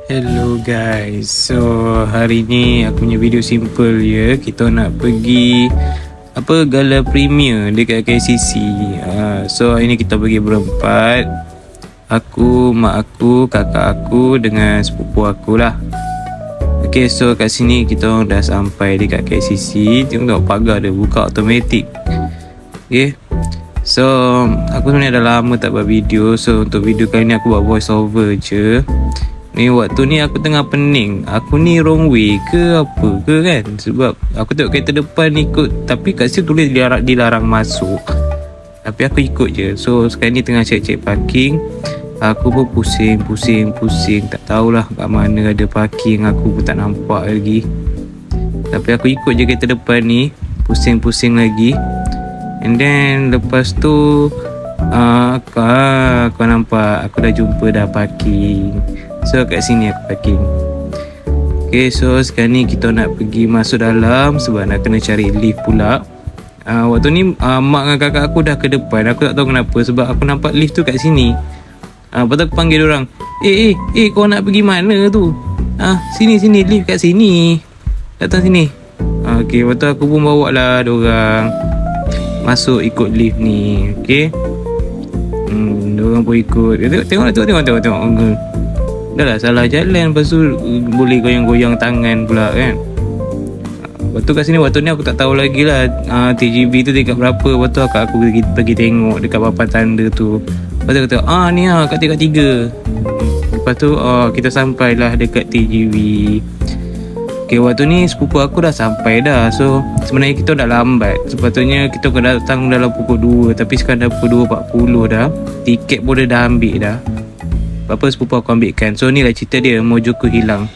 Hello guys, so hari ni aku punya video simple je. Kita nak pergi gala premier dekat KCC. So hari ni kita pergi berempat. Aku, mak aku, kakak aku dengan sepupu aku lah. Okay, so kat sini kita dah sampai dekat KCC. Tengok pagar dia buka automatik. Okay, so aku sebenarnya dah lama tak buat video. So untuk video kali ni aku buat voice over je. Ni waktu ni aku tengah pening. Aku ni wrong way ke apa ke kan? Sebab aku tengok kereta depan ikut, tapi kat situ tulis dilarang masuk. Tapi aku ikut je. So sekarang ni tengah cek parking. Aku pun pusing. Tak tahulah kat mana ada parking. Aku pun tak nampak lagi. Tapi aku ikut je kereta depan ni. Pusing lagi. And then lepas tu kau nampak aku dah jumpa dah parking. So kat sini aku parking. Okay, so sekarang ni kita nak pergi masuk dalam sebab nak kena cari lift pula. Waktu ni mak dengan kakak aku dah ke depan. Aku tak tahu kenapa sebab aku nampak lift tu kat sini. Lepas tu aku panggil diorang, kau nak pergi mana tu? Sini lift kat sini. Datang sini. Okay, lepas tu aku pun bawa lah diorang masuk ikut lift ni. Okay, diorang pun ikut. Tengok. Dah lah salah jalan. Lepas tu boleh goyang-goyang tangan pula kan. Lepas tu kat sini waktu ni aku tak tahu lagi lah TGV tu dekat berapa. Lepas tu aku pergi tengok dekat papan tanda tu. Lepas tu aku tengok ni lah kat tingkat 3. Lepas tu kita sampai lah dekat TGV. Okay, waktu ni sepupu aku dah sampai dah. So sebenarnya kita dah lambat. Sepatutnya kita kena datang dalam pukul 2. Tapi sekarang dah pukul 2.40 dah. Tiket pun dah ambil dah. Apa sepupu aku ambilkan. So ni lah cerita dia, mojoku hilang.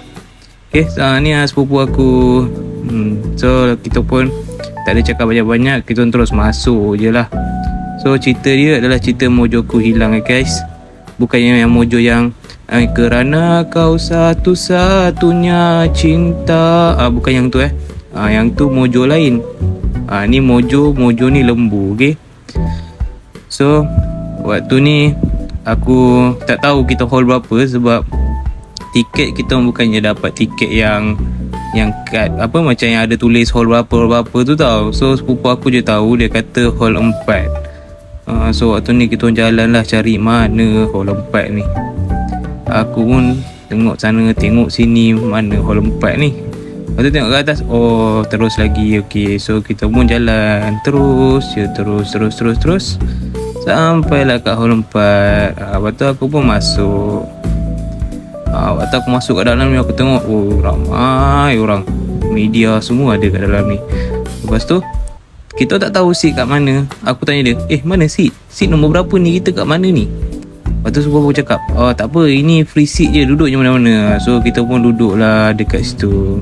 Okay, so ni lah sepupu aku. So kita pun tak ada cakap banyak-banyak. Kita terus masuk je lah. So cerita dia adalah cerita mojoku hilang guys. Bukannya yang mojo yang kerana kau satu-satunya cinta. Bukan yang tu yang tu mojo lain. Ni mojo ni lembu. Okay, so waktu ni aku tak tahu kita hall berapa sebab tiket kita bukannya dapat tiket yang kad macam yang ada tulis hall berapa tu tau. So sepupu aku je tahu, dia kata hall 4. So waktu ni kita jalan lah cari mana hall 4 ni. Aku pun tengok sana tengok sini mana hall 4 ni. Lepas tu tengok ke atas, terus lagi. Okay, so kita pun jalan terus sampailah kat hall 4. Lepas tu aku pun masuk. Waktu aku masuk kat dalam ni aku tengok ramai orang, media semua ada kat dalam ni. Lepas tu kita tak tahu seat kat mana. Aku tanya dia, mana seat? Seat nombor berapa ni, kita kat mana ni? Lepas tu semua pun cakap, tak apa, ini free seat je, duduk je mana-mana. So kita pun duduk lah dekat situ.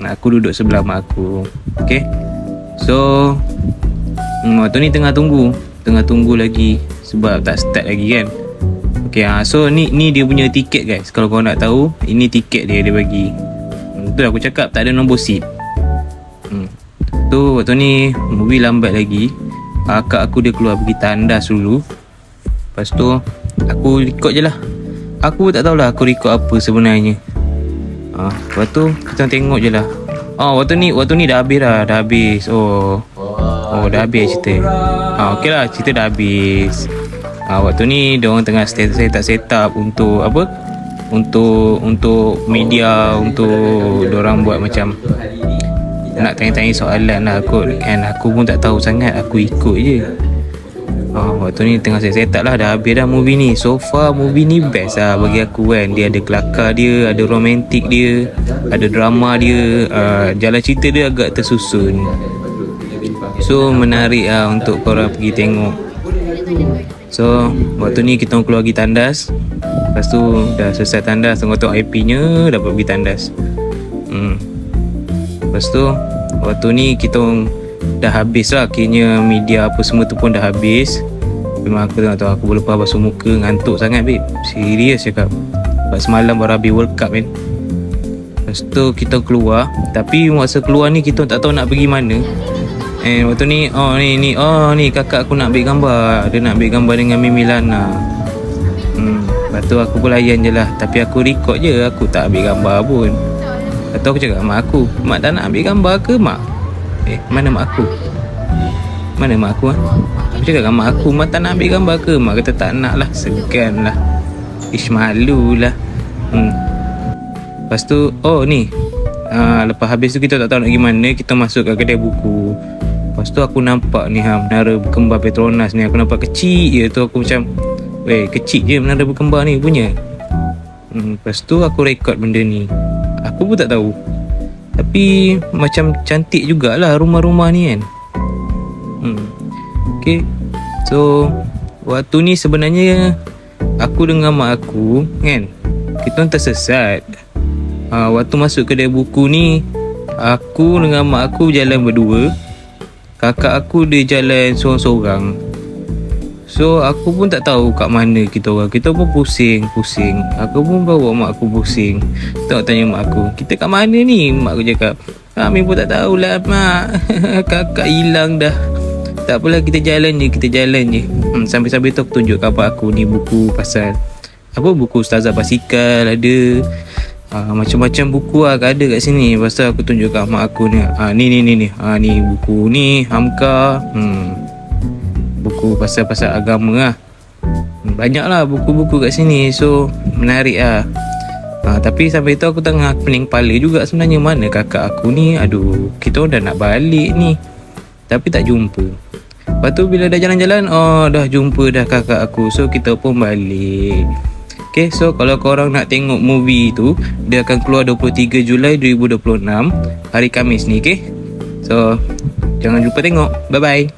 Aku duduk sebelah mak aku. Okay, so waktu ni tengah tunggu lagi sebab tak start lagi kan. Okay, so ni dia punya tiket guys. Kalau kau nak tahu, ini tiket dia bagi. Tu aku cakap tak ada nombor seat. Tu waktu ni movie lambat lagi. Akak aku dia keluar pergi tandas dulu. Lepas tu aku record je lah. Aku tak tahulah aku record apa sebenarnya. Lepas tu kita tengok je lah. Waktu ni dah habis. Dah habis cerita. Okey lah, cerita dah habis. Waktu ni diorang tengah set up untuk apa? Untuk media, untuk diorang buat macam nak tanya-tanya soalan lah kot. Kan aku pun tak tahu sangat, aku ikut je. Waktu ni tengah set up lah, dah habis dah movie ni. So far movie ni best lah bagi aku kan. Dia ada kelakar dia, ada romantik dia, ada drama dia, jalan cerita dia agak tersusun. So menarik lah untuk korang pergi tengok. So waktu ni kita keluar pergi tandas. Lepas tu dah selesai tandas, tengok IP-nya, dapat pergi tandas. Lepas tu waktu ni kita dah habis lah. Akhirnya media apa semua tu pun dah habis. Memang aku tengok aku boleh lepas basuh muka, ngantuk sangat babe. Serius cakap. Sebab semalam baru habis World Cup kan. Lepas tu kita keluar. Tapi masa keluar ni kita tak tahu nak pergi mana. Waktu ni ni kakak aku nak ambil gambar. Dia nak ambil gambar dengan Mimi Lana. Lepas tu aku pun layan je lah. Tapi aku record je, aku tak ambil gambar pun. Lepas tu aku cakap mak aku, mak tak nak ambil gambar ke mak? Mana mak aku? Mana mak aku Aku cakap dengan mak aku, mak tak nak ambil gambar ke? Mak kata tak nak lah, segan lah. Ish, malu lah. Lepas tu, ni lepas habis tu kita tak tahu nak pergi mana. Kita masuk ke kedai buku. Lepas tu aku nampak ni menara berkembar Petronas ni. Aku nampak kecil je tu. Aku macam, kecil je menara berkembar ni punya. Lepas tu aku rekod benda ni. Aku pun tak tahu, tapi macam cantik jugalah rumah-rumah ni kan. Okay, so waktu ni sebenarnya aku dengan mak aku kan, kita orang tersesat. Waktu masuk kedai buku ni, aku dengan mak aku jalan berdua, kakak aku dia jalan seorang-seorang. So aku pun tak tahu kat mana kita orang. Kita pun pusing. Aku pun bawa mak aku pusing. Tanya mak aku, kita kat mana ni? Mak aku cakap, kami pun tak tahulah mak. Kakak hilang dah. Tak apalah, kita jalan je. Sambil-sambil tu aku tunjuk kat aku ni buku pasal buku Ustazah Basikal ada. Macam-macam buku ada kat sini. Lepas tu aku tunjuk kat mak aku ni. Ni buku ni Hamka. Buku pasal agama lah. Banyak lah buku-buku kat sini. So menarik lah. Tapi sampai tu aku tengah pening kepala juga sebenarnya. Mana kakak aku ni? Aduh, kita orang dah nak balik ni, tapi tak jumpa. Lepas tu bila dah jalan-jalan, dah jumpa dah kakak aku. So kita pun balik. Okay, so kalau korang nak tengok movie tu, dia akan keluar 23 Julai 2026, hari Khamis ni. Okay, so jangan lupa tengok. Bye-bye.